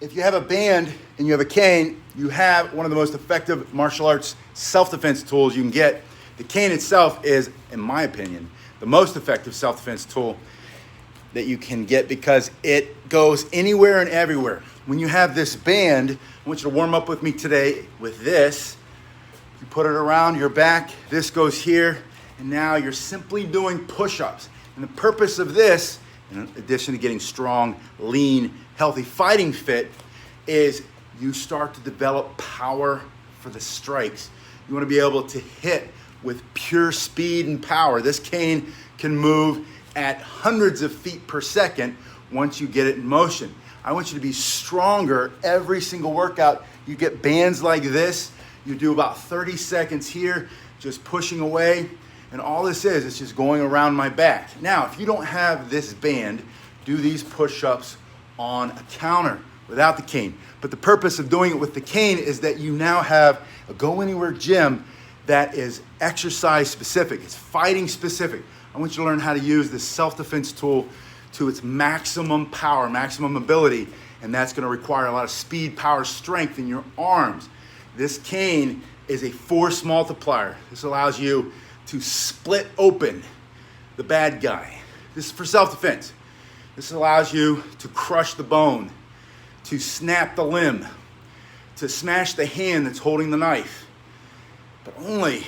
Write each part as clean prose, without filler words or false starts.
if you have a band and you have a cane, you have one of the most effective martial arts self-defense tools you can get. The cane itself is, in my opinion, the most effective self-defense tool that you can get because it goes anywhere and everywhere. When you have this band, I want you to warm up with me today with this. You put it around your back, this goes here, and now you're simply doing push-ups. And the purpose of this, in addition to getting strong, lean, healthy, fighting fit, is you start to develop power for the strikes. You want to be able to hit with pure speed and power. This cane can move at hundreds of feet per second once you get it in motion. I want you to be stronger every single workout. You get bands like this, you do about 30 seconds here, just pushing away, and all this is, it's just going around my back. Now, if you don't have this band, do these push-ups on a counter without the cane. But the purpose of doing it with the cane is that you now have a go anywhere gym that is exercise specific, it's fighting specific. I want you to learn how to use this self-defense tool to its maximum power, maximum ability, and that's gonna require a lot of speed, power, strength in your arms. This cane is a force multiplier. This allows you to split open the bad guy. This is for self-defense. This allows you to crush the bone, to snap the limb, to smash the hand that's holding the knife, but only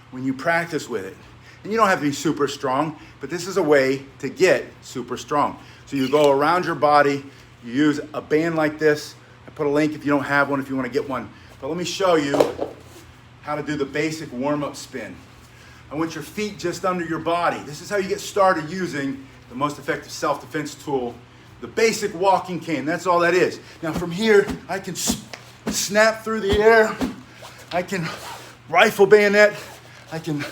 when you practice with it. And you don't have to be super strong, but this is a way to get super strong. So you go around your body, you use a band like this. I put a link if you don't have one, if you want to get one. But let me show you how to do the basic warm-up spin. I want your feet just under your body. This is how you get started using the most effective self-defense tool, the basic walking cane. That's all that is. Now from here, I can snap through the air. I can rifle bayonet. I can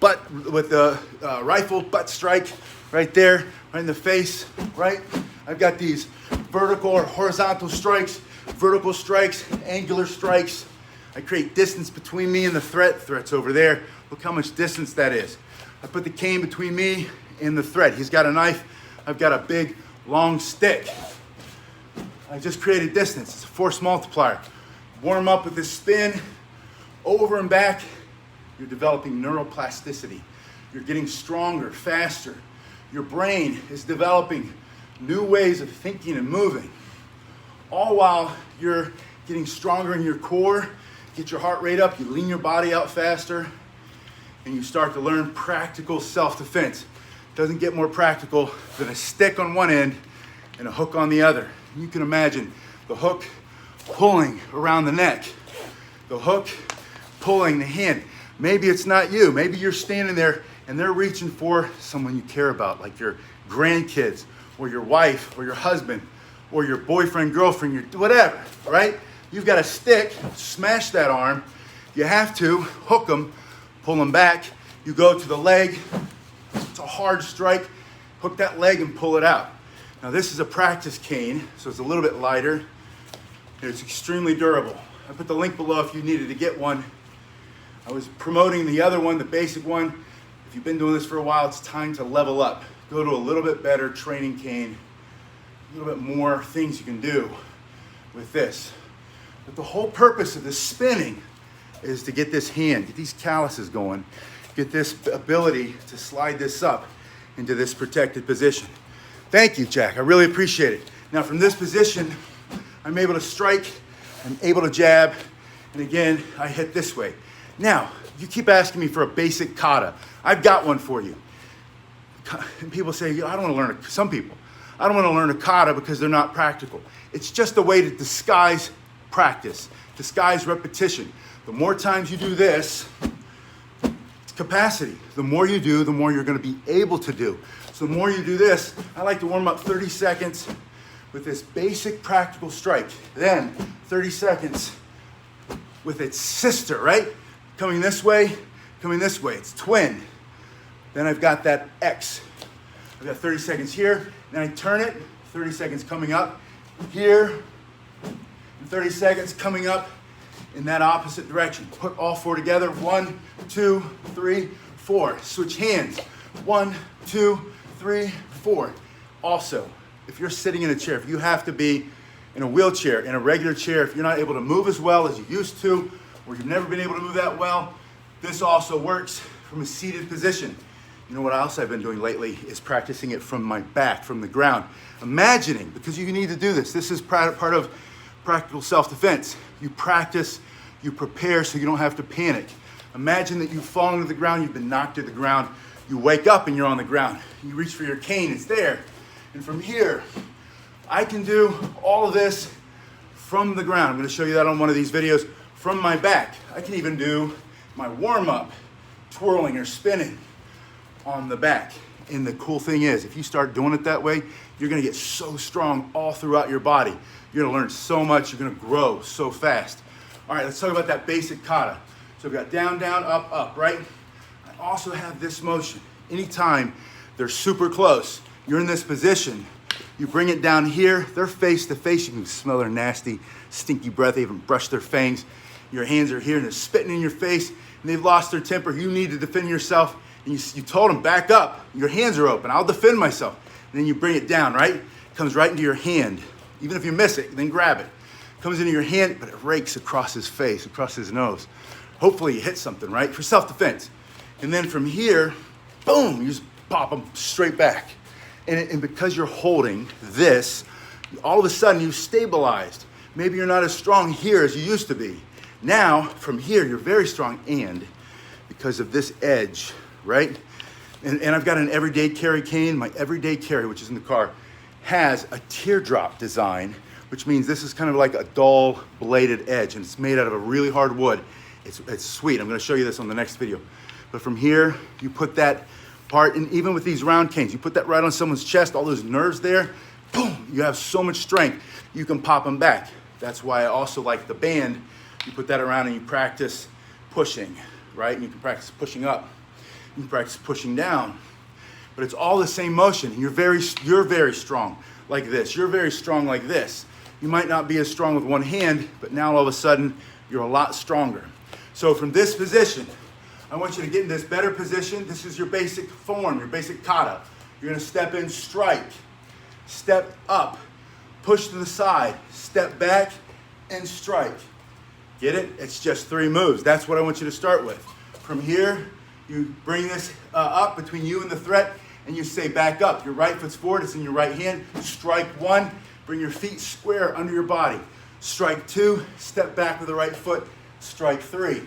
butt with the rifle butt strike right there, right in the face, right? I've got these vertical or horizontal strikes, vertical strikes, angular strikes. I create distance between me and the threat. The threat's over there. Look how much distance that is. I put the cane between me and the threat. He's got a knife. I've got a big, long stick. I just created distance. It's a force multiplier. Warm up with this spin, over and back. You're developing neuroplasticity. You're getting stronger, faster. Your brain is developing new ways of thinking and moving. All while you're getting stronger in your core, get your heart rate up, you lean your body out faster, and you start to learn practical self-defense. Doesn't get more practical than a stick on one end and a hook on the other. You can imagine the hook pulling around the neck, the hook pulling the hand. Maybe it's not you. Maybe you're standing there and they're reaching for someone you care about, like your grandkids or your wife or your husband or your boyfriend, girlfriend, your whatever, right? You've got a stick, smash that arm. You have to hook them, pull them back. You go to the leg. It's a hard strike. Hook that leg and pull it out. Now this is a practice cane, so it's a little bit lighter. It's extremely durable. I put the link below if you needed to get one. I was promoting the other one, the basic one. If you've been doing this for a while, it's time to level up. Go to a little bit better training cane, a little bit more things you can do with this. But the whole purpose of this spinning is to get this hand, get these calluses going, get this ability to slide this up into this protected position. Thank you, Jack. I really appreciate it. Now from this position, I'm able to strike, I'm able to jab, and again, I hit this way. Now, you keep asking me for a basic kata. I've got one for you. And people say, I don't want to learn it. Some people, I don't want to learn a kata because they're not practical. It's just a way to disguise practice, disguise repetition. The more times you do this, it's capacity. The more you do, the more you're going to be able to do. So the more you do this, I like to warm up 30 seconds with this basic practical strike. Then 30 seconds with its sister, right? Coming this way, coming this way. It's twin. Then I've got that X. I've got 30 seconds here. Then I turn it, 30 seconds coming up here, and 30 seconds coming up in that opposite direction. Put all four together. 1, 2, 3, 4. Switch hands. 1, 2, 3, 4. Also, if you're sitting in a chair, if you have to be in a wheelchair, in a regular chair, if you're not able to move as well as you used to, or you've never been able to move that well, this also works from a seated position. You know what else I've been doing lately is practicing it from my back, from the ground. Imagining, because you need to do this. This is part of practical self-defense. You practice, you prepare so you don't have to panic. Imagine that you've fallen to the ground, you've been knocked to the ground. You wake up and you're on the ground. You reach for your cane, it's there. And from here, I can do all of this from the ground. I'm gonna show you that on one of these videos from my back. I can even do my warm-up, twirling or spinning on the back. And the cool thing is, if you start doing it that way, you're gonna get so strong all throughout your body. You're gonna learn so much, you're gonna grow so fast. All right, let's talk about that basic kata. So we've got down, down, up, up, right? I also have this motion. Anytime they're super close, you're in this position, you bring it down here, they're face to face, you can smell their nasty, stinky breath, they even brush their fangs. Your hands are here and they're spitting in your face and they've lost their temper. You need to defend yourself. And you told them, back up, your hands are open, I'll defend myself. And then you bring it down, right? It comes right into your hand. Even if you miss it, then grab it. It comes into your hand, but it rakes across his face, across his nose. Hopefully you hit something, right? For self-defense. And then from here, boom, you just pop them straight back. And because you're holding this, all of a sudden you've stabilized. Maybe you're not as strong here as you used to be. Now, from here, you're very strong, and because of this edge, right? And I've got an everyday carry cane. My everyday carry, which is in the car, has a teardrop design, which means this is kind of like a dull bladed edge, and it's made out of a really hard wood. It's sweet. I'm gonna show you this on the next video. But from here, you put that part, and even with these round canes, you put that right on someone's chest, all those nerves there, boom, you have so much strength, you can pop them back. That's why I also like the band. You put that around and you practice pushing, right? And you can practice pushing up. You can practice pushing down. But it's all the same motion. You're very strong like this. You're very strong like this. You might not be as strong with one hand, but now all of a sudden, you're a lot stronger. So from this position, I want you to get in this better position. This is your basic form, your basic kata. You're gonna step in, strike, step up, push to the side, step back, and strike. Get it? It's just 3 moves. That's what I want you to start with. From here, you bring this up between you and the threat, and you say back up. Your right foot's forward, it's in your right hand. Strike 1, bring your feet square under your body. Strike 2, step back with the right foot. Strike 3.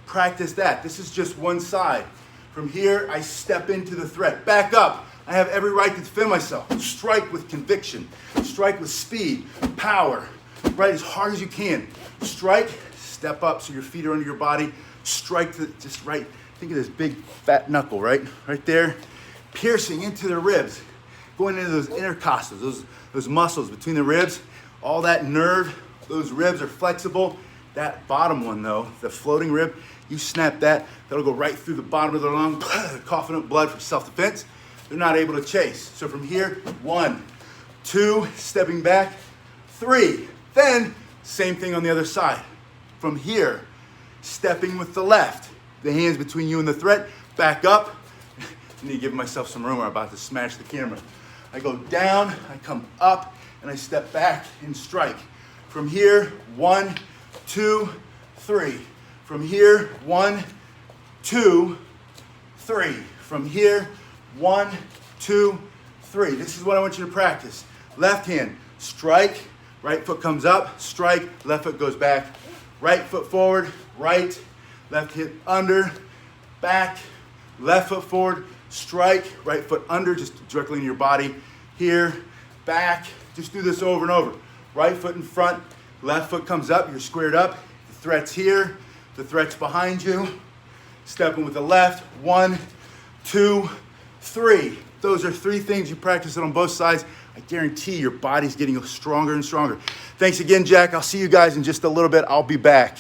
Practice that. This is just one side. From here, I step into the threat. Back up. I have every right to defend myself. Strike with conviction. Strike with speed, power, right as hard as you can. Strike, step up so your feet are under your body. Strike to just right. Think of this big fat knuckle, right? Right there. Piercing into the ribs. Going into those intercostals, those muscles between the ribs. All that nerve, those ribs are flexible. That bottom one though, the floating rib, you snap that, that'll go right through the bottom of their lung, coughing up blood for self-defense. They're not able to chase. So from here, 1, 2, stepping back, 3. Then, same thing on the other side. From here, stepping with the left. The hands between you and the threat, back up. I need to give myself some room or I'm about to smash the camera. I go down, I come up, and I step back and strike. From here, 1, 2, 3. From here, 1, 2, 3. From here, 1, 2, 3. This is what I want you to practice. Left hand, strike, right foot comes up, strike, left foot goes back. Right foot forward, right, left hip under, back, left foot forward, strike, right foot under, just directly in your body. Here, back, just do this over and over. Right foot in front, left foot comes up, you're squared up. The threat's here, the threat's behind you. Stepping with the left, 1, 2, 3. Those are 3 things you practice it on both sides. I guarantee your body's getting stronger and stronger. Thanks again, Jack. I'll see you guys in just a little bit. I'll be back.